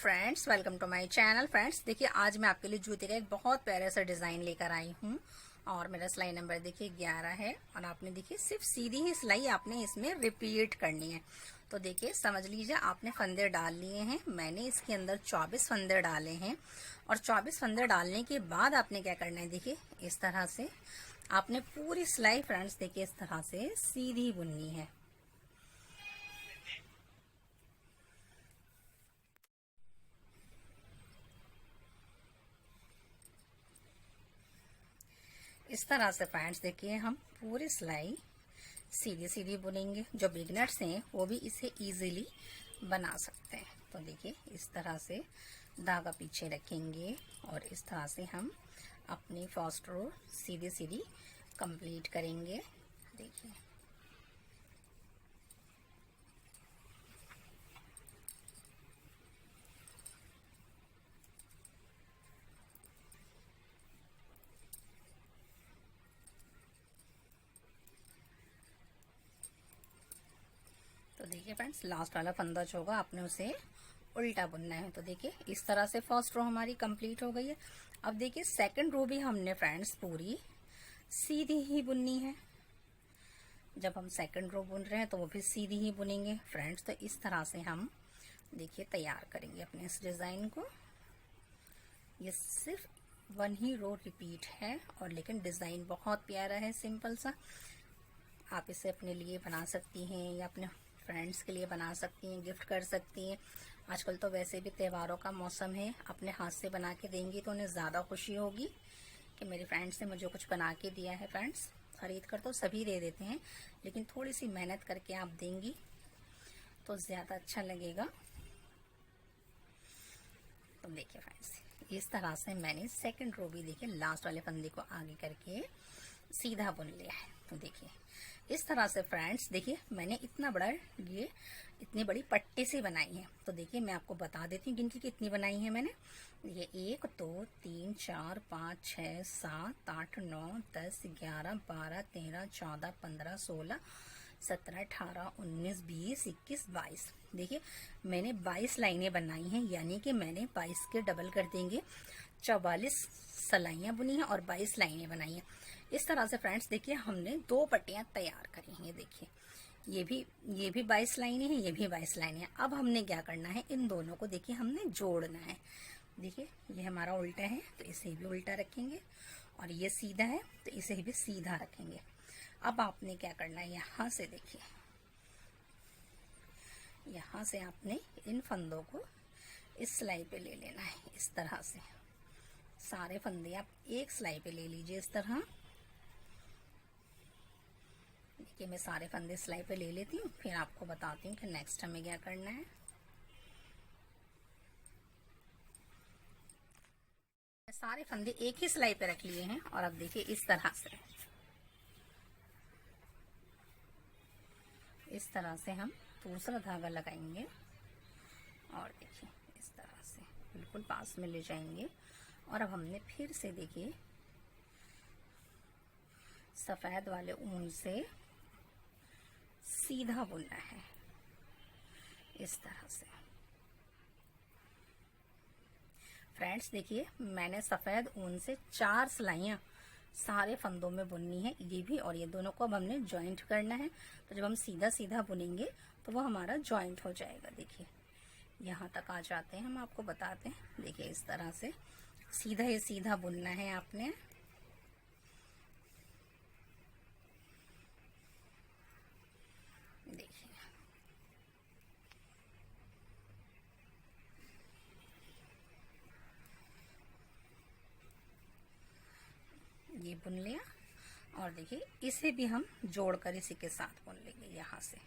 Friends, welcome to my channel. Friends देखिए, आज मैं आपके लिए जूते का एक बहुत प्यारा सा डिजाइन लेकर आई हूँ और मेरा सिलाई नंबर देखिए 11 है। और आपने देखिए सिर्फ सीधी ही सिलाई आपने इसमें रिपीट करनी है। तो देखिए समझ लीजिए, आपने फंदे डाल लिए हैं। मैंने इसके अंदर 24 फंदे डाले हैं और 24 फंदे डालने के बाद आपने क्या करना है, देखिए इस तरह से आपने पूरी सिलाई फ्रेंड्स देखिए इस तरह से सीधी बुननी है। इस तरह से फ्रेंड्स देखिए हम पूरी सिलाई सीधी सीधी बुनेंगे। जो बिगनर्स हैं वो भी इसे इजीली बना सकते हैं। तो देखिए इस तरह से धागा पीछे रखेंगे और इस तरह से हम अपनी फर्स्ट रो सीधी सीधी कंप्लीट करेंगे। देखिए तो देखिए फ्रेंड्स, लास्ट वाला फंदा जो होगा आपने उसे उल्टा बुनना है। तो देखिए इस तरह से फर्स्ट रो हमारी कंप्लीट हो गई है। अब देखिए सेकंड रो भी हमने फ्रेंड्स पूरी सीधी ही बुननी है। जब हम सेकंड रो बुन रहे हैं तो वो भी सीधी ही बुनेंगे फ्रेंड्स। तो इस तरह से हम देखिए तैयार करेंगे अपने इस डिजाइन को। ये सिर्फ वन ही रो रिपीट है और लेकिन डिजाइन बहुत प्यारा है, सिंपल सा। आप इसे अपने लिए बना सकती हैं या अपने फ्रेंड्स के लिए बना सकती हैं, गिफ्ट कर सकती हैं। आजकल तो वैसे भी त्योहारों का मौसम है, अपने हाथ से बना के देंगी तो उन्हें ज़्यादा खुशी होगी कि मेरी फ्रेंड्स ने मुझे कुछ बना के दिया है। फ्रेंड्स खरीद कर तो सभी दे देते हैं, लेकिन थोड़ी सी मेहनत करके आप देंगी तो ज़्यादा अच्छा लगेगा। तो देखिए फ्रेंड्स, इस तरह से मैंने सेकंड रो भी देखिए लास्ट वाले फंदे को आगे करके सीधा बुन लिया है। तो देखिए इस तरह से फ्रेंड्स देखिए मैंने इतना बड़ा ये इतनी बड़ी पट्टी सी बनाई है। तो देखिए मैं आपको बता देती हूँ गिनती कितनी बनाई है मैंने। ये 1 2 3 4 5 6 7 8 9 10 11 12 13 14 15 16 17 18 19 20 21 22। देखिए मैंने 22 लाइनें बनाई हैं, यानी कि मैंने 22 के डबल कर देंगे 44 सलाइयाँ बुनी हैं और 22 लाइनें बनाई हैं। इस तरह से फ्रेंड्स देखिए हमने 2 पट्टियाँ तैयार करी हैं। देखिए ये भी 22 लाइनें हैं, ये भी 22 लाइनें हैं। अब हमने क्या करना है, इन दोनों को देखिए हमने जोड़ना है। देखिए ये हमारा उल्टा है तो इसे भी उल्टा रखेंगे और ये सीधा है तो इसे भी सीधा रखेंगे। अब आपने क्या करना है, यहाँ से देखिए यहाँ से आपने इन फंदों को इस सिलाई पे ले लेना है। इस तरह से सारे फंदे आप एक सिलाई पे ले लीजिए इस तरह। देखिए मैं सारे फंदे सिलाई पे ले लेती हूँ, फिर आपको बताती हूँ कि नेक्स्ट हमें क्या करना है। सारे फंदे एक ही सिलाई पे रख लिए हैं और अब देखिए इस तरह से हम दूसरा धागा लगाएंगे और देखिए इस तरह से बिल्कुल पास में ले जाएंगे। और अब हमने फिर से देखिए सफेद वाले ऊन से सीधा बुनना है इस तरह से। फ्रेंड्स देखिए मैंने सफेद ऊन से 4 सिलाइयाँ सारे फंदों में बुननी है, ये भी और ये दोनों को अब हमने जॉइंट करना है। तो जब हम सीधा सीधा बुनेंगे तो वो हमारा जॉइंट हो जाएगा। देखिए यहाँ तक आ जाते हैं, हम आपको बताते हैं। देखिए इस तरह से सीधा ही सीधा बुनना है आपने। देखिए ये बुन लिया और देखिए इसे भी हम जोड़कर इसी के साथ बुन लेंगे यहाँ से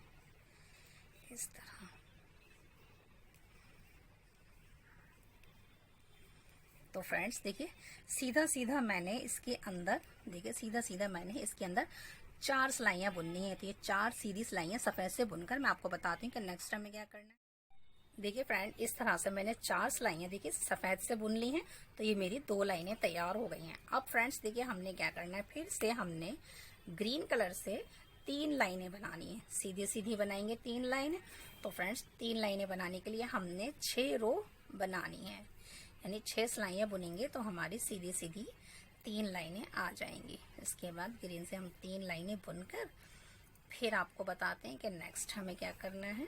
इस तरह। तो फ्रेंड्स देखिए सीधा सीधा मैंने इसके अंदर देखिए सीधा सीधा मैंने इसके अंदर 4 सिलाइयाँ बुननी है। तो ये 4 सीधी सिलाइयाँ सफेद से बुनकर मैं आपको बताती हूँ कि नेक्स्ट हमें क्या करना है। देखिए फ्रेंड इस तरह से मैंने 4 सिलाइयाँ देखिए सफेद से बुन ली हैं। तो ये मेरी 2 लाइनें तैयार हो गई हैं। अब फ्रेंड्स देखिए हमने क्या करना है, फिर से हमने ग्रीन कलर से 3 लाइनें बनानी है। सीधी सीधी बनाएंगे 3 लाइनें। तो फ्रेंड्स 3 लाइनें बनाने के लिए हमने 6 रो बनानी है, यानी 6 सिलाइयाँ बुनेंगे तो हमारी सीधी सीधी 3 लाइनें आ जाएंगी। इसके बाद ग्रीन से हम 3 लाइनें बुनकर फिर आपको बताते हैं कि नेक्स्ट हमें क्या करना है।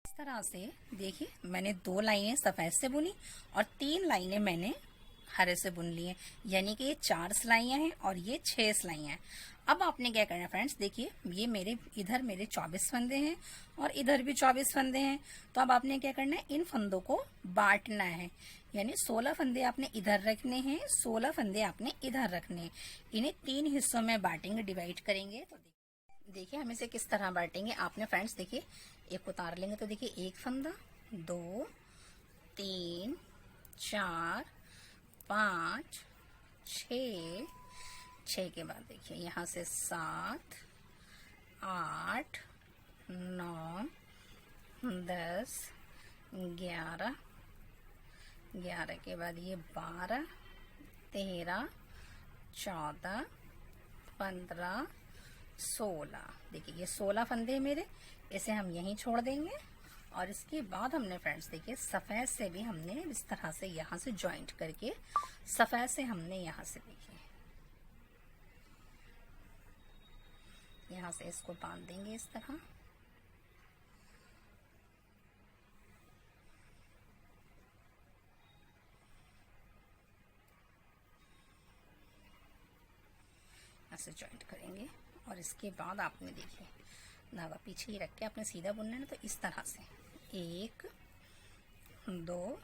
इस तरह से देखिए मैंने 2 लाइनें सफ़ेद से बुनी और 3 लाइनें मैंने हरे से बुन ली हैं, यानी कि ये 4 सिलाइयाँ हैं और ये 6 सिलाइयाँ हैं। अब आपने क्या करना है फ्रेंड्स, देखिए ये मेरे इधर मेरे 24 फंदे हैं और इधर भी 24 फंदे हैं। तो अब आपने क्या करना है, इन फंदों को बांटना है, यानी 16 फंदे आपने इधर रखने हैं, 16 फंदे आपने इधर रखने हैं। इन्हें 3 हिस्सों में बांटेंगे, डिवाइड करेंगे। तो देखिए हम इसे किस तरह बांटेंगे। आपने फ्रेंड्स देखिए एक उतार लेंगे तो देखिए 1 फंदा, 2, 3, 4, 5, 6, 6 के बाद देखिए यहाँ से 7, 8, 9, 10, 11, 11 के बाद ये 12, 13, 14, 15, 16। देखिए ये 16 फंदे मेरे, इसे हम यहीं छोड़ देंगे। और इसके बाद हमने फ्रेंड्स देखिए सफ़ेद से भी हमने इस तरह से यहाँ से जॉइंट करके सफ़ेद से हमने यहाँ से देखिए यहाँ से इसको बांध देंगे इस तरह। ऐसे जॉइंट करेंगे और इसके बाद आपने देखिए धागा पीछे ही रख के आपने सीधा बुनना है। तो इस तरह से 1, 2,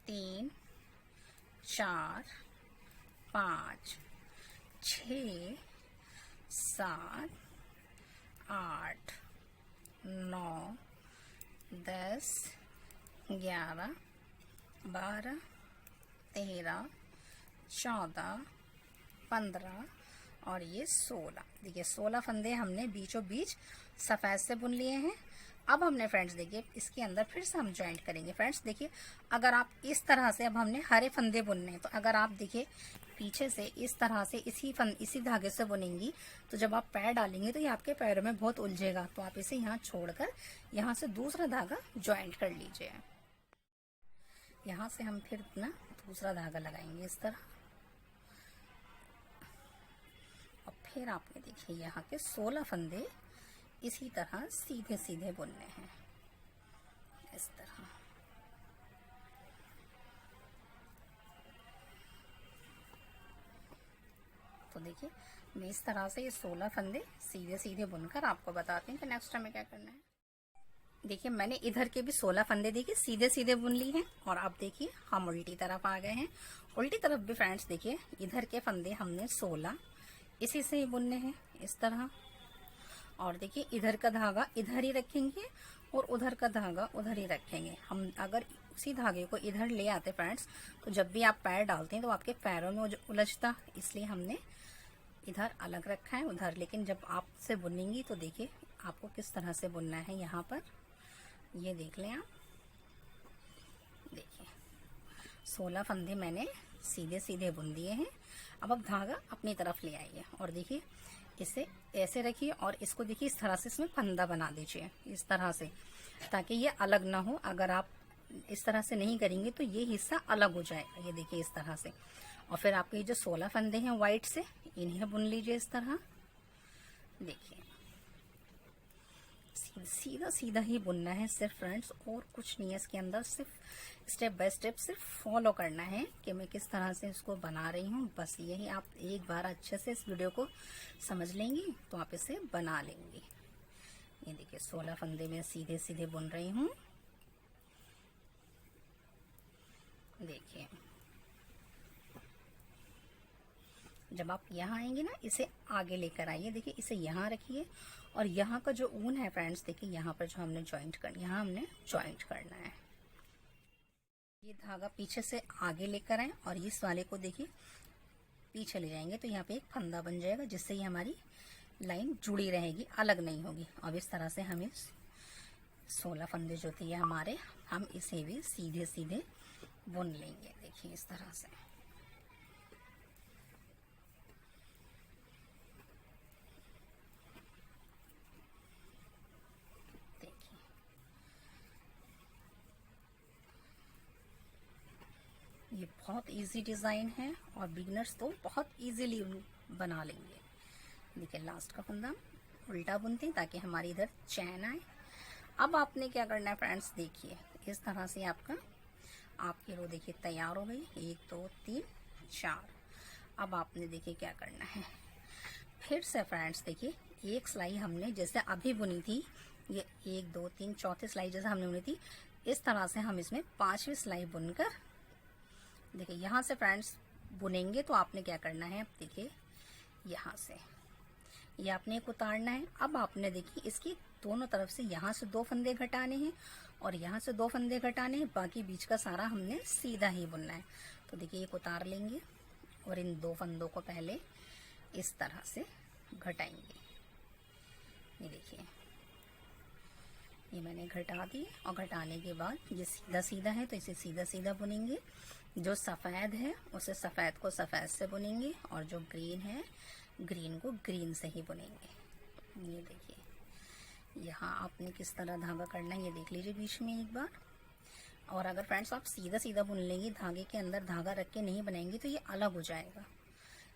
3, 4, 5, 6, 7, 8, 9, 10, 11, 12, 13, 14, 15 और ये 16। देखिए 16 फंदे हमने बीचों बीच सफ़ेद से बुन लिए हैं। अब हमने फ्रेंड्स देखिए इसके अंदर फिर से हम जॉइंट करेंगे। फ्रेंड्स देखिए अगर आप इस तरह से, अब हमने हरे फंदे बुनने हैं, तो अगर आप देखिए पीछे से इस तरह से इसी धागे से बुनेंगी तो जब आप पैर डालेंगे तो ये आपके पैरों में बहुत उलझेगा। तो आप इसे यहाँ छोड़कर यहाँ से दूसरा धागा जॉइंट कर लीजिए। यहाँ से हम फिर अपना दूसरा धागा लगाएंगे इस तरह। और फिर आपने देखिए यहाँ के 16 फंदे इसी तरह सीधे सीधे बुनने हैं इस तरह। तो देखिए मैं इस तरह से ये 16 फंदे सीधे सीधे बुनकर आपको बताते हैं कि नेक्स्ट हमें क्या करना है। देखिए मैंने इधर के भी 16 फंदे देखिए सीधे सीधे बुन ली हैं और अब देखिए हम उल्टी तरफ आ गए हैं। उल्टी तरफ भी फ्रेंड्स देखिए इधर के फंदे हमने 16 इसी से ही बुनने हैं इस तरह। और देखिए इधर का धागा इधर ही रखेंगे और उधर का धागा उधर ही रखेंगे। हम अगर उसी धागे को इधर ले आते फ्रेंड्स तो जब भी आप पैर डालते हैं तो आपके पैरों में उलझता, इसलिए हमने इधर अलग रखा है उधर। लेकिन जब आप से बुनेंगी तो देखिए आपको किस तरह से बुनना है। यहाँ पर ये देख लें आप, देखिए 16 फंदे मैंने सीधे सीधे बुन दिए हैं। अब धागा अपनी तरफ ले आइए और देखिए इसे ऐसे रखिए और इसको देखिए इस तरह से इसमें फंदा बना दीजिए इस तरह से, ताकि ये अलग ना हो। अगर आप इस तरह से नहीं करेंगे तो ये हिस्सा अलग हो जाएगा। ये देखिए इस तरह से। और फिर आपके जो 16 फंदे हैं वाइट से इन्हें बुन लीजिए इस तरह। देखिए सीधा सीधा ही बुनना है सिर्फ फ्रेंड्स, और कुछ नहीं है इसके अंदर। सिर्फ स्टेप बाय स्टेप सिर्फ फॉलो करना है कि मैं किस तरह से इसको बना रही हूँ। बस यही आप एक बार अच्छे से इस वीडियो को समझ लेंगी तो आप इसे बना लेंगी। ये देखिए 16 फंदे में सीधे सीधे बुन रही हूँ। देखिए जब आप यहाँ आएंगे ना इसे आगे लेकर आइए। देखिए इसे यहाँ रखिए और यहाँ का जो ऊन है फ्रेंड्स देखिए यहाँ पर जो हमने जॉइंट करना, यहाँ हमने जॉइंट करना है। ये धागा पीछे से आगे लेकर आए और इस वाले को देखिए पीछे ले जाएंगे तो यहाँ पे एक फंदा बन जाएगा, जिससे ये हमारी लाइन जुड़ी रहेगी, अलग नहीं होगी। अब इस तरह से हमें 16 फंदे जो थे हमारे, हम इसे भी सीधे सीधे बुन लेंगे। देखिए इस तरह से। बहुत इजी डिज़ाइन है और बिगनर्स तो बहुत इजीली बना लेंगे। देखिए लास्ट का फंदा उल्टा बुनते हैं ताकि हमारी इधर चैन आए। अब आपने क्या करना है फ्रेंड्स, देखिए इस तरह से आपकी रो देखिए तैयार हो गई, 1 2 3 4। अब आपने देखिए क्या करना है, फिर से फ्रेंड्स देखिए एक सिलाई हमने जैसे अभी बुनी थी, ये 1 2 3 चौथी सिलाई जैसे हमने बुनी थी, इस तरह से हम इसमें 5वीं सिलाई बुनकर देखिए यहाँ से फ्रेंड्स बुनेंगे। तो आपने क्या करना है, अब देखिए यहाँ से ये आपने एक उतारना है। अब आपने देखिए इसकी दोनों तरफ से यहाँ से 2 फंदे घटाने हैं और यहाँ से 2 फंदे घटाने हैं, बाकी बीच का सारा हमने सीधा ही बुनना है। तो देखिए एक उतार लेंगे और इन 2 फंदों को पहले इस तरह से घटाएंगे। ये देखिए ये मैंने घटा दी और घटाने के बाद ये सीधा सीधा है तो इसे सीधा सीधा बुनेंगे। जो सफ़ेद है उसे सफ़ेद को सफ़ेद से बुनेंगे और जो ग्रीन है ग्रीन को ग्रीन से ही बुनेंगे। ये देखिए यहाँ आपने किस तरह धागा करना है ये देख लीजिए बीच में एक बार। और अगर फ्रेंड्स आप सीधा सीधा बुन लेंगे, धागे के अंदर धागा रख के नहीं बनाएंगे तो ये अलग हो जाएगा।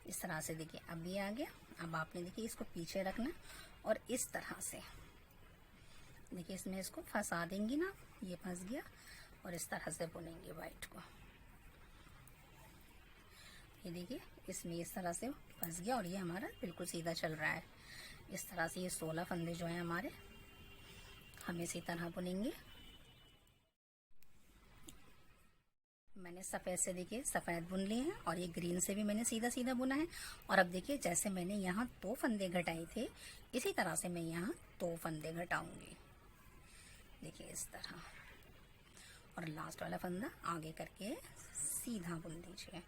इस तरह से देखिए अब ये आ गया। अब आपने देखिए इसको पीछे रखना और इस तरह से देखिए इसमें इसको फंसा देंगी ना, ये फंस गया और इस तरह से बुनेंगे वाइट को। ये देखिए इसमें इस तरह से फंस गया और ये हमारा बिल्कुल सीधा चल रहा है। इस तरह से ये 16 फंदे जो हैं हमारे हम इसी तरह बुनेंगे। मैंने सफ़ेद से देखिए सफ़ेद बुन लिए हैं और ये ग्रीन से भी मैंने सीधा सीधा बुना है। और अब देखिए जैसे मैंने यहाँ 2 फंदे घटाए थे इसी तरह से मैं यहाँ 2 फंदे घटाऊंगी। देखिए इस तरह और लास्ट वाला फंदा आगे करके सीधा बुन दीजिए।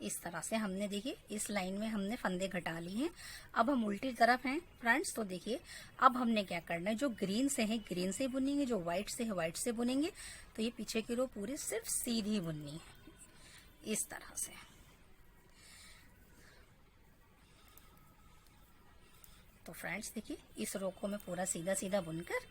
इस तरह से हमने देखिए इस लाइन में हमने फंदे घटा लिए हैं। अब हम उल्टी तरफ हैं फ्रेंड्स। तो देखिए अब हमने क्या करना है, जो ग्रीन से है ग्रीन से बुनेंगे, जो व्हाइट से है व्हाइट से बुनेंगे। तो ये पीछे की रो पूरी सिर्फ सीधी बुननी है इस तरह से। तो फ्रेंड्स देखिए इस रो को मैं पूरा सीधा सीधा बुनकर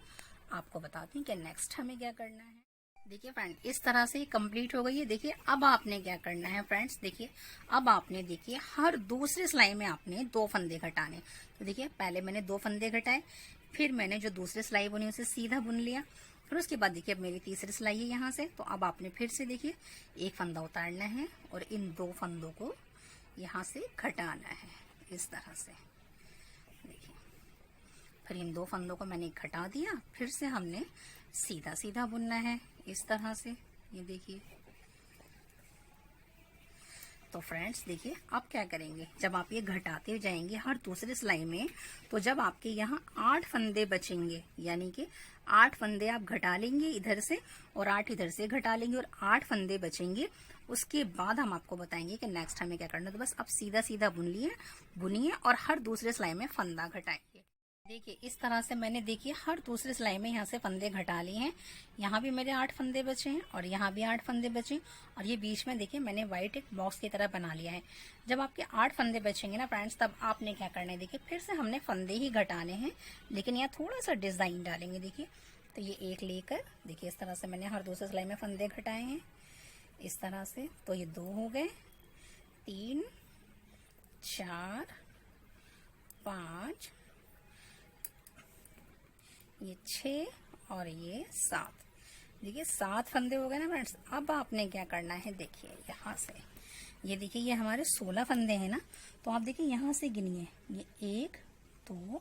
आपको बताती हूँ कि नेक्स्ट हमें क्या करना है। देखिए फ्रेंड इस तरह से कंप्लीट हो गई है। देखिए अब आपने क्या करना है फ्रेंड्स, देखिए अब आपने देखिए हर दूसरी सिलाई में आपने 2 फंदे घटाने। तो देखिए पहले मैंने 2 फंदे घटाए, फिर मैंने जो दूसरी सिलाई बुनी उसे सीधा बुन लिया, फिर उसके बाद देखिए अब मेरी तीसरी सिलाई है यहाँ से। तो अब आपने फिर से देखिए एक फंदा उतारना है और इन 2 फंदों को यहाँ से घटाना है इस तरह से। देखिए फिर इन 2 फंदों को मैंने घटा दिया, फिर से हमने सीधा सीधा बुनना है इस तरह से। ये देखिए तो फ्रेंड्स देखिए अब क्या करेंगे, जब आप ये घटाते जाएंगे हर दूसरे सिलाई में, तो जब आपके यहाँ 8 फंदे बचेंगे, यानी कि 8 फंदे आप घटा लेंगे इधर से और 8 इधर से घटा लेंगे और 8 फंदे बचेंगे। उसके बाद हम आपको बताएंगे कि नेक्स्ट हमें क्या करना है। तो बस अब सीधा सीधा बुनिए और हर दूसरे सिलाई में फंदा घटाएंगे। देखिए इस तरह से मैंने देखिए हर दूसरे सिलाई में यहाँ से फंदे घटा लिए हैं। यहाँ भी मेरे 8 फंदे बचे हैं और यहाँ भी 8 फंदे बचे और ये बीच में देखिए मैंने व्हाइट एक बॉक्स की तरह बना लिया है। जब आपके 8 फंदे बचेंगे ना फ्रेंड्स, तब आपने क्या करना है, देखिए फिर से हमने फंदे ही घटाने हैं, लेकिन यहाँ थोड़ा सा डिजाइन डालेंगे। देखिए तो ये एक लेकर देखिए इस तरह से मैंने हर दूसरे सिलाई में फंदे घटाए हैं इस तरह से। तो ये 2 हो गए, 3 4 5 ये 6 और ये 7। देखिए 7 फंदे हो गए ना फ्रेंड्स। अब आपने क्या करना है, देखिए यहाँ से ये देखिए ये हमारे 16 फंदे हैं ना। तो आप देखिए यहाँ से गिनिए, ये 1 2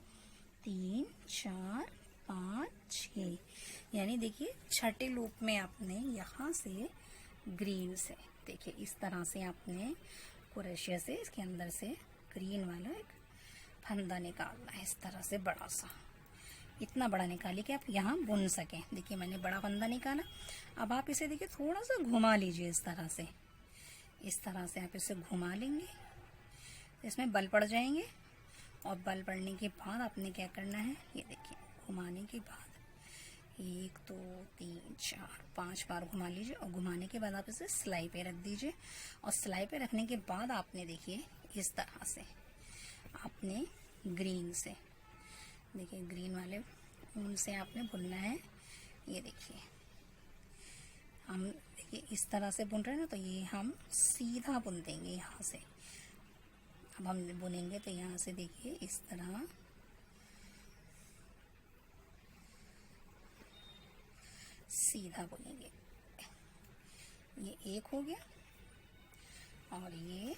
3 4 5 6, यानी देखिए छठे लूप में आपने यहाँ से ग्रीन से देखिए इस तरह से आपने क्रोशिया से इसके अंदर से ग्रीन वाला एक फंदा निकालना है इस तरह से बड़ा सा। इतना बड़ा निकालिए कि आप यहाँ बुन सकें। देखिए मैंने बड़ा फंदा निकाला। अब आप इसे देखिए थोड़ा सा घुमा लीजिए इस तरह से। इस तरह से आप इसे घुमा लेंगे, इसमें बल पड़ जाएंगे और बल पड़ने के बाद आपने क्या करना है, ये देखिए घुमाने के बाद 1 2 3 4 5 बार घुमा लीजिए और घुमाने के बाद आप इसे सिलाई पे रख दीजिए। और सिलाई पे रखने के बाद आपने देखिए इस तरह से आपने ग्रीन से देखिए ग्रीन वाले ऊन से आपने बुनना है। ये देखिए हम देखिए इस तरह से बुन रहे हैं ना, तो ये हम सीधा बुन देंगे यहाँ से। अब हम बुनेंगे तो यहाँ से देखिए इस तरह सीधा बुनेंगे। ये एक हो गया और ये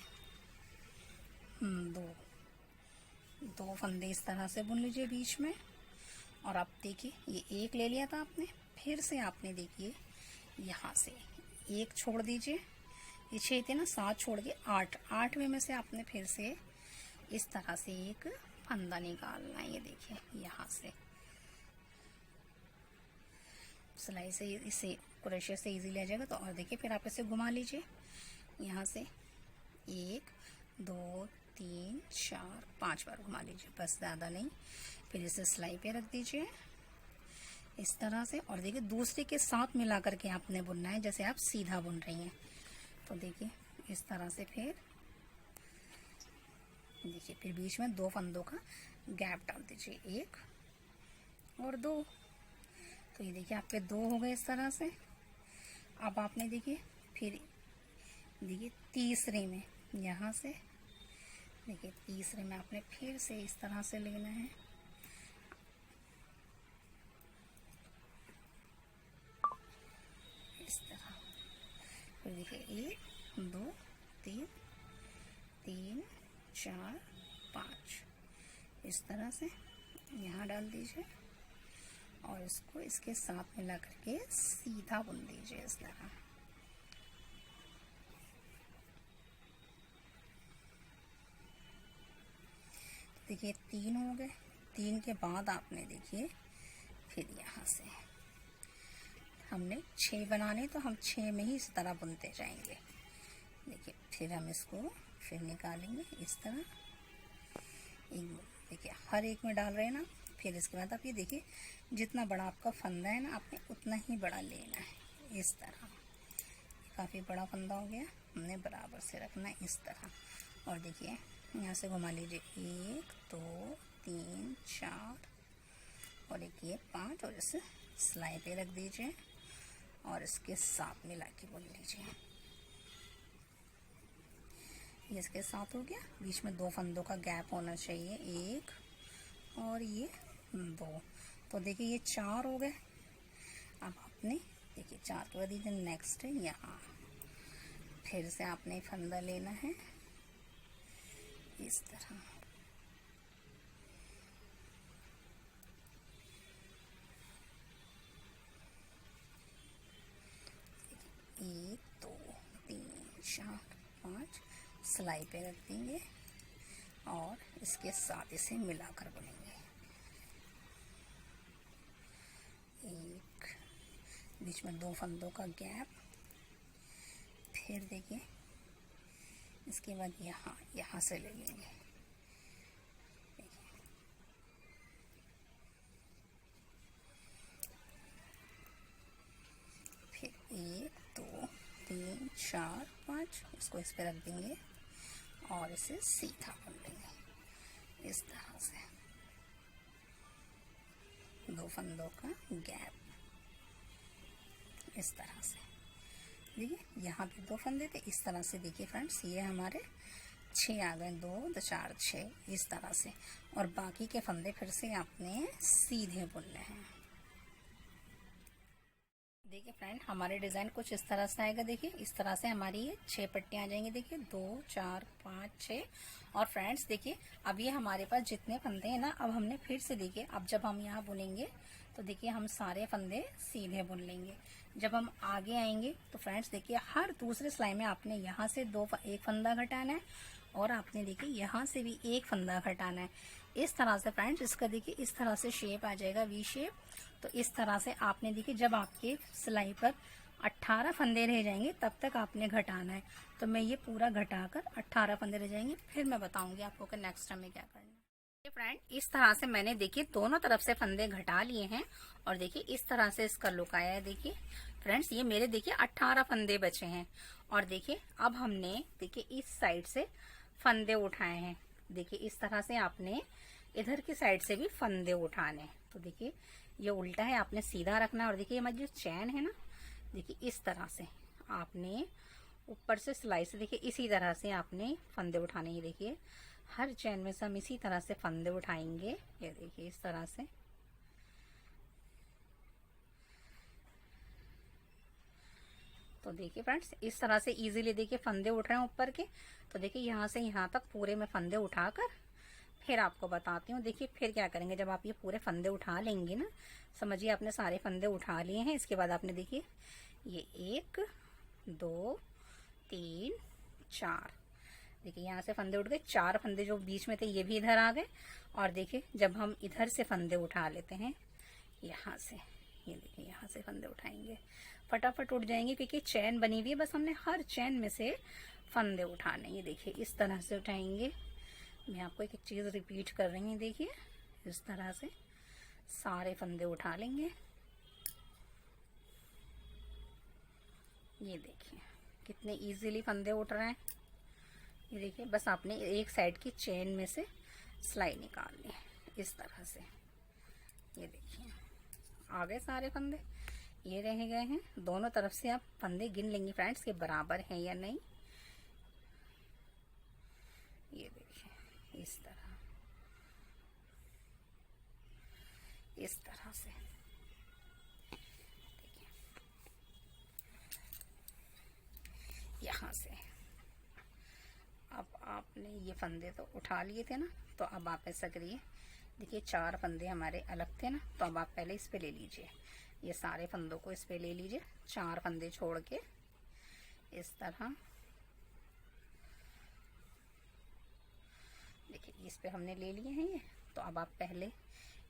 दो फंदे इस तरह से बुन लीजिए बीच में। और अब देखिए ये एक ले लिया था आपने, फिर से आपने देखिए यहाँ से एक छोड़ दीजिए, ये 6 थे ना, 7 छोड़ के 8, 8वें में से आपने फिर से इस तरह से एक फंदा निकालना है। ये देखिए यहाँ से सिलाई से इसे क्रोशे से इजीली आ जाएगा। तो और देखिए फिर आप इसे घुमा लीजिए यहाँ से 1 2 3 4 5 बार घुमा लीजिए, बस ज़्यादा नहीं। फिर इसे सिलाई पे रख दीजिए इस तरह से। और देखिए दूसरे के साथ मिला करके आपने बुनना है, जैसे आप सीधा बुन रही हैं। तो देखिए इस तरह से फिर देखिए फिर बीच में 2 फंदों का गैप डाल दीजिए, 1 और 2। तो ये देखिए आपके 2 हो गए इस तरह से। अब आपने देखिए फिर देखिए तीसरे में यहाँ से देखिए तीसरे में आपने फिर से इस तरह से लेना है, इस तरह। फिर देखिए 1 2 3 3 4 5 इस तरह से यहाँ डाल दीजिए और इसको इसके साथ मिला करके सीधा बुन दीजिए इस तरह। देखिए 3 हो गए। 3 के बाद आपने देखिए फिर यहाँ से हमने 6 बनाने, तो हम 6 में ही इस तरह बुनते जाएंगे। देखिए फिर हम इसको फिर निकालेंगे इस तरह, देखिए हर एक में डाल रहे हैं ना। फिर इसके बाद आप ये देखिए जितना बड़ा आपका फंदा है ना, आपने उतना ही बड़ा लेना है इस तरह। काफ़ी बड़ा फंदा हो गया, हमने बराबर से रखना है इस तरह। और देखिए यहाँ से घुमा लीजिए 1 2 3 4 और एक ये 5 और इसे सिलाई पे रख दीजिए और इसके साथ मिला के बुन लीजिए। ये इसके साथ हो गया। बीच में 2 फंदों का गैप होना चाहिए, 1 और ये 2। तो देखिए ये 4 हो गए। अब आपने देखिए 4 के बाद ये नेक्स्ट है, यहाँ फिर से आपने फंदा लेना है इस तरह। एक 2 3 4 5 सिलाई पे रख देंगे और इसके साथ इसे मिलाकर बुनेंगे। एक बीच में 2 फंदों का गैप, फिर देखिए इसके बाद यहाँ से ले लेंगे। फिर 1 2 3 4 5 इसको इस पे रख देंगे और इसे सीधा बुन लेंगे इस तरह से। 2 फंदों का गैप इस तरह से। देखिए यहाँ पे 2 फंदे थे, इस तरह से देखिए फ्रेंड्स ये हमारे 6 आ गए, 2 2 4 6 इस तरह से। और बाकी के फंदे फिर से आपने सीधे बुनने हैं। देखिए फ्रेंड हमारे डिज़ाइन कुछ इस तरह से आएगा। देखिए इस तरह से हमारी ये 6 पट्टियाँ आ जाएंगी। देखिए 2 4 5 6। और फ्रेंड्स देखिए अब ये हमारे पास जितने फंदे हैं ना, अब हमने फिर से देखिए अब जब हम यहाँ बुनेंगे तो देखिए हम सारे फंदे सीधे बुन लेंगे। जब हम आगे आएंगे तो फ्रेंड्स देखिए हर दूसरे सिलाई में आपने यहाँ से 1 फंदा घटाना है और आपने देखिए यहाँ से भी 1 फंदा घटाना है। इस तरह से फ्रेंड्स इसका देखिए इस तरह से शेप आ जाएगा, वी शेप। तो इस तरह से आपने देखिए जब आपके सिलाई पर 18 फंदे रह जाएंगे तब तक आपने घटाना है। तो मैं ये पूरा घटाकर 18 फंदे रह जाएंगे, फिर मैं बताऊंगी आपको कि नेक्स्ट टाइम में क्या करना है। फ्रेंड इस तरह से मैंने देखिए दोनों तरफ से फंदे घटा लिए हैं और देखिए इस तरह से इसका लुक आया है। देखिए फ्रेंड्स ये मेरे देखिए 18 फंदे बचे हैं। और देखिए अब हमने देखिए इस साइड से फंदे उठाए हैं। देखिए इस तरह से आपने इधर की साइड से भी फंदे उठाने हैं। तो देखिए ये उल्टा है, आपने सीधा रखना है। और देखिए हमारी जो चैन है ना, देखिए इस तरह से आपने ऊपर से सिलाई से देखिए इसी तरह से आपने फंदे उठाने ही। देखिए हर चैन में से हम इसी तरह से फंदे उठाएंगे। ये देखिए इस तरह से। तो देखिए फ्रेंड्स इस तरह से इजीली देखिए फंदे उठ रहे हैं ऊपर के। तो देखिए यहाँ से यहाँ तक पूरे में फंदे उठाकर फिर आपको बताती हूँ। देखिए फिर क्या करेंगे, जब आप ये पूरे फंदे उठा लेंगे ना, समझिए आपने सारे फंदे उठा लिए हैं। इसके बाद आपने देखिए ये 1 2 3 4, देखिए यहाँ से फंदे उठ गए। 4 फंदे जो बीच में थे ये भी इधर आ गए। और देखिए जब हम इधर से फंदे उठा लेते हैं यहाँ से, ये देखिए यहाँ से फंदे उठाएंगे, फटाफट उठ जाएंगे क्योंकि चैन बनी हुई है। बस हमने हर चैन में से फंदे उठाने। ये देखिए इस तरह से उठाएंगे। मैं आपको एक चीज़ रिपीट कर रही हूँ। देखिए इस तरह से सारे फंदे उठा लेंगे। ये देखिए कितने इजीली फंदे उठ रहे हैं। ये देखिए बस आपने एक साइड की चेन में से सिलाई निकालनी है इस तरह से। ये देखिए आ गए सारे फंदे, ये रह गए हैं। दोनों तरफ से आप फंदे गिन लेंगे फ्रेंड्स के बराबर हैं या नहीं। ये देखिए इस तरह से देखिए यहाँ से। अब आपने ये फंदे तो उठा लिए थे ना, तो अब आप ऐसा करिए। देखिए 4 फंदे हमारे अलग थे ना, तो अब आप पहले इस पे ले लीजिए। ये सारे फंदों को इस पे ले लीजिए, 4 फंदे छोड़ के इस तरह। देखिए इस पे हमने ले लिए हैं ये। तो अब आप पहले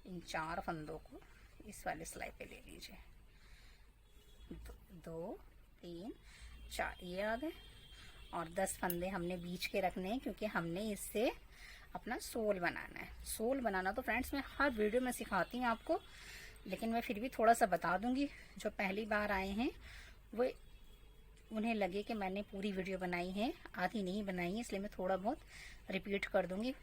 इन 4 फंदों को इस वाले सिलाई पे ले लीजिए। 2 3 4 ये आ गए। और 10 फंदे हमने बीच के रखने हैं क्योंकि हमने इससे अपना सोल बनाना है। सोल बनाना तो फ्रेंड्स मैं हर वीडियो में सिखाती हूँ आपको, लेकिन मैं फिर भी थोड़ा सा बता दूंगी। जो पहली बार आए हैं वो उन्हें लगे कि मैंने पूरी वीडियो बनाई है, आधी नहीं बनाई है, इसलिए मैं थोड़ा बहुत रिपीट कर दूंगी।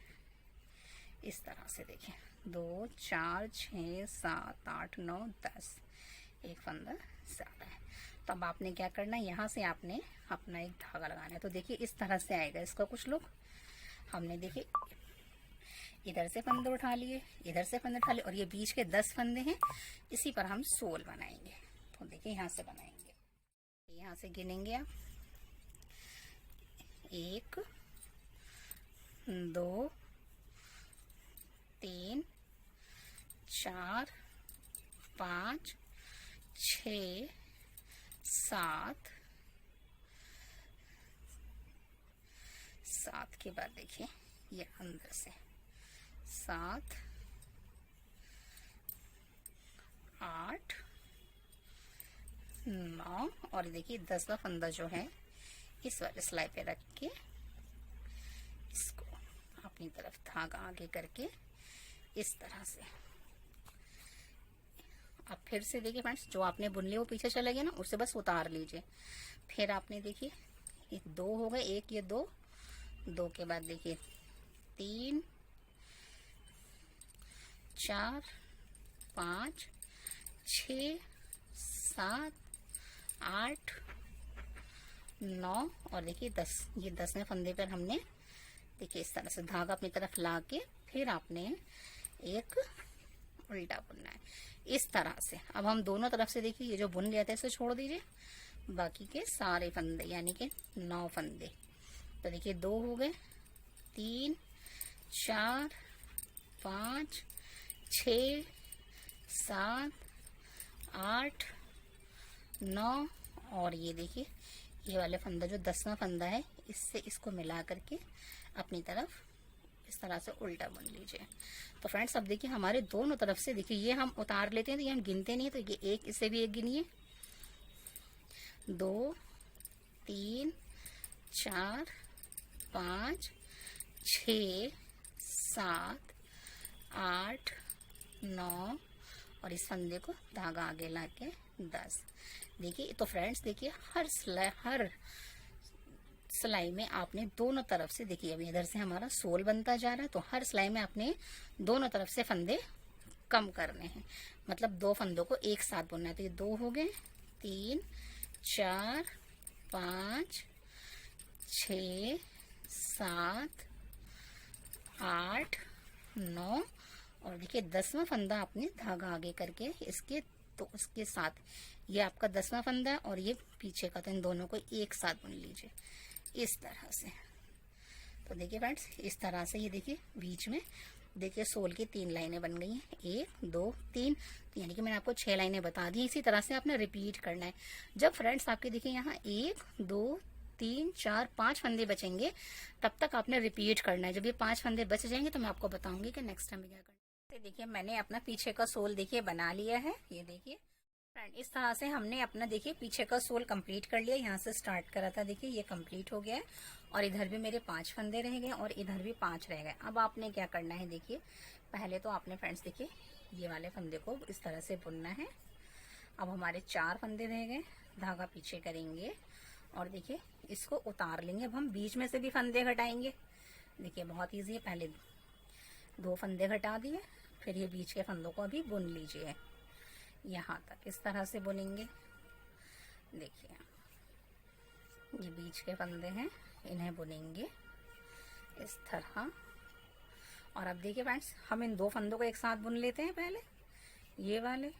इस तरह से देखिए 2 4 6 7 8 9 10, एक फंदा ज़्यादा है। तो अब आपने क्या करना है, यहाँ से आपने अपना एक धागा लगाना है। तो देखिए इस तरह से आएगा इसका कुछ लुक। हमने देखिए इधर से फंदे उठा लिए, इधर से फंदे उठा लिए, और ये बीच के 10 फंदे हैं, इसी पर हम सोल बनाएंगे। तो देखिए यहाँ से बनाएंगे, यहाँ से गिनेंगे आप 1 2 3 4 5 6 7 के बाद देखिए ये अंदर से 7 8 9, और देखिए 10वां फंदा जो है इस वाले सिलाई पे रख के इसको अपनी तरफ धागा आगे करके इस तरह से। अब फिर से देखिए फ्रेंड्स जो आपने बुन लिया वो पीछे चले गए ना, उससे बस उतार लीजिए। फिर आपने देखिए ये 2 हो गए, एक ये 2 के बाद देखिए 3 4 5 6 7 8 9, और देखिए 10। ये 10वें फंदे पर हमने देखिए इस तरह से धागा अपनी तरफ ला के फिर आपने एक उल्टा बुनना है इस तरह से। अब हम दोनों तरफ से देखिए ये जो बुन लिया था इसे छोड़ दीजिए, बाकी के सारे फंदे यानी कि 9 फंदे। तो देखिए 2 हो गए, 3 4 5 6 7 8 9, और ये देखिए ये वाले फंदा जो 10वां फंदा है इससे इसको मिला करके अपनी तरफ इस तरह से उल्टा बुन लीजिए। तो फ्रेंड्स अब देखिए हमारे दोनों तरफ से देखिए ये हम उतार लेते हैं तो ये हम गिनते नहीं, तो ये एक, इससे भी एक गिनिए 2 3 4 5 6 7 8 9, और इस फंदे को धागा आगे ला के 10। देखिए तो फ्रेंड्स देखिए हर सिलाई में आपने दोनों तरफ से देखिए अभी इधर से हमारा सोल बनता जा रहा है, तो हर सिलाई में आपने दोनों तरफ से फंदे कम करने हैं, मतलब 2 फंदों को एक साथ बुनना है। तो ये 2 हो गए, 3 4 5 6 7 8 9 और देखिए 10वां फंदा आपने धागा आगे करके इसके तो उसके साथ ये आपका 10वां फंदा है और ये पीछे का, तो इन दोनों को एक साथ बुन लीजिए इस तरह से। तो देखिए फ्रेंड्स इस तरह से ये देखिए बीच में देखिए सोल की 3 लाइनें बन गई हैं, 1 2 3, यानी कि मैंने आपको 6 लाइनें बता दी। इसी तरह से आपने रिपीट करना है। जब फ्रेंड्स आपके देखिए यहाँ 1 2 3 4 5 फंदे बचेंगे तब तक आपने रिपीट करना है। जब ये 5 फंदे बच जाएंगे तो मैं आपको बताऊंगी कि नेक्स्ट टाइम क्या करना है। देखिए मैंने अपना पीछे का सोल देखिए बना लिया है। ये देखिए फ्रेंड इस तरह से हमने अपना देखिए पीछे का सोल कंप्लीट कर लिया। यहाँ से स्टार्ट करा था, देखिए ये कंप्लीट हो गया है और इधर भी मेरे 5 फंदे रह गए और इधर भी 5 रह गए। अब आपने क्या करना है, देखिए पहले तो आपने फ्रेंड्स देखिए ये वाले फंदे को इस तरह से बुनना है। अब हमारे 4 फंदे रह गए, धागा पीछे करेंगे और देखिए इसको उतार लेंगे। अब हम बीच में से भी फंदे घटाएंगे। देखिए बहुत ईजी है, पहले 2 फंदे घटा दिए, फिर ये बीच के फंदों को अभी बुन लीजिए यहाँ तक, इस तरह से बुनेंगे। देखिए ये बीच के फंदे हैं, इन्हें बुनेंगे इस तरह। और अब देखिए फ्रेंड्स हम इन 2 फंदों को एक साथ बुन लेते हैं पहले ये वाले,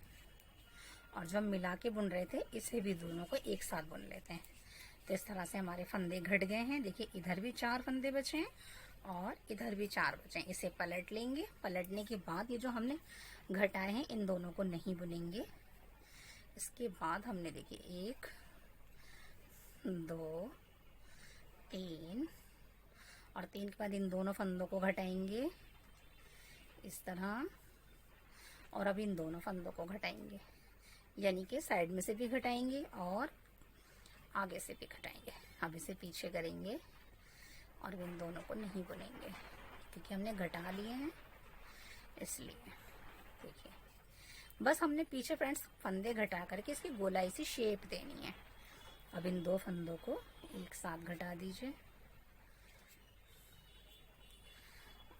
और जब मिला के बुन रहे थे इसे भी दोनों को एक साथ बुन लेते हैं। तो इस तरह से हमारे फंदे घट गए हैं। देखिए इधर भी 4 फंदे बचे हैं और इधर भी 4 बचे हैं। इसे पलट लेंगे। पलटने के बाद ये जो हमने घटाए हैं इन दोनों को नहीं बुनेंगे। इसके बाद हमने देखिए 1 2 3 और 3 के बाद इन दोनों फंदों को घटाएंगे इस तरह, और अब इन दोनों फंदों को घटाएंगे, यानी कि साइड में से भी घटाएंगे और आगे से भी घटाएंगे। अब इसे पीछे करेंगे और इन दोनों को नहीं बुनेंगे क्योंकि हमने घटा लिए हैं इसलिए। देखिए बस हमने पीछे फ्रेंड्स फंदे घटा करके इसकी गोलाई सी शेप देनी है। अब इन 2 फंदों को एक साथ घटा दीजिए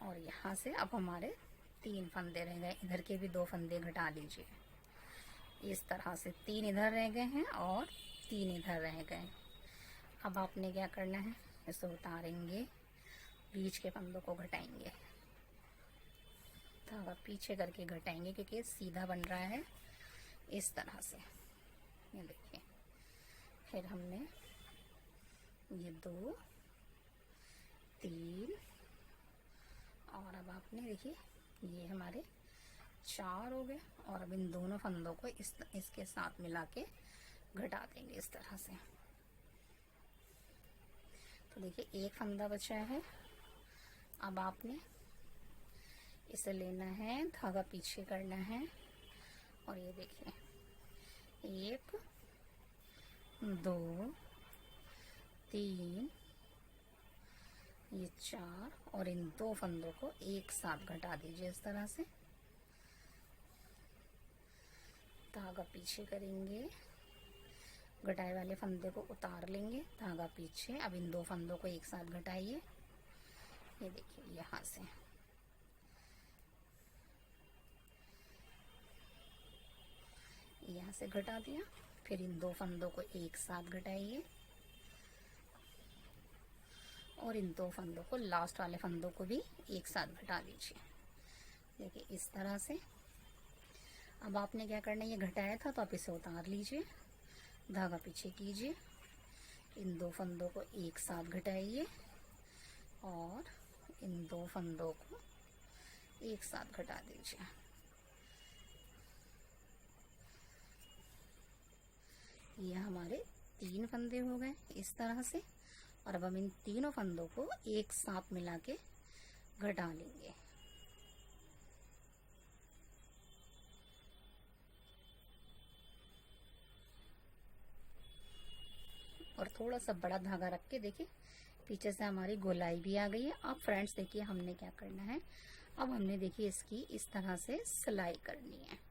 और यहाँ से अब हमारे 3 फंदे रह गए। इधर के भी 2 फंदे घटा लीजिए इस तरह से। 3 इधर रह गए हैं और 3 इधर रह गए। अब आपने क्या करना है, इसे उतारेंगे, बीच के फंदों को घटाएंगे, धागा पीछे करके घटाएंगे क्योंकि सीधा बन रहा है इस तरह से। ये देखिए फिर हमने ये 2 3 और अब आपने देखिए ये हमारे 4 हो गए और अब इन दोनों फंदों को इसके साथ मिला के घटा देंगे इस तरह से। तो देखिए 1 फंदा बचा है। अब आपने इसे लेना है, धागा पीछे करना है और ये देखिए 1 2 3 ये 4 और इन 2 फंदों को एक साथ घटा दीजिए इस तरह से। धागा पीछे करेंगे, घटाए वाले फंदे को उतार लेंगे, धागा पीछे। अब इन 2 फंदों को एक साथ घटाइए। ये देखिए यहाँ से यहाँ से घटा दिया, फिर इन 2 फंदों को एक साथ घटाइए और इन 2 फंदों को लास्ट वाले फंदों को भी एक साथ घटा दीजिए। देखिए इस तरह से। अब आपने क्या करना है, ये घटाया था तो आप इसे उतार लीजिए, धागा पीछे कीजिए, इन 2 फंदों को एक साथ घटाइए और इन 2 फंदों को एक साथ घटा दीजिए। ये हमारे 3 फंदे हो गए इस तरह से। और अब हम इन तीनों फंदों को एक साथ मिला के घटा लेंगे। और थोड़ा सा बड़ा धागा रख के देखिए पीछे से हमारी गोलाई भी आ गई है। अब फ्रेंड्स देखिए हमने क्या करना है, अब हमने देखिए इसकी इस तरह से सिलाई करनी है।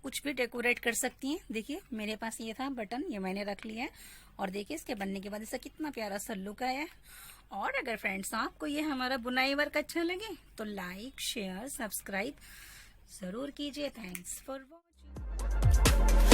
कुछ भी डेकोरेट कर सकती हैं। देखिए मेरे पास ये था बटन, ये मैंने रख लिया है और देखिए इसके बनने के बाद इसका कितना प्यारा सा लुक आया है। और अगर फ्रेंड्स आपको ये हमारा बुनाई वर्क अच्छा लगे तो लाइक शेयर सब्सक्राइब जरूर कीजिए। Thanks for watching.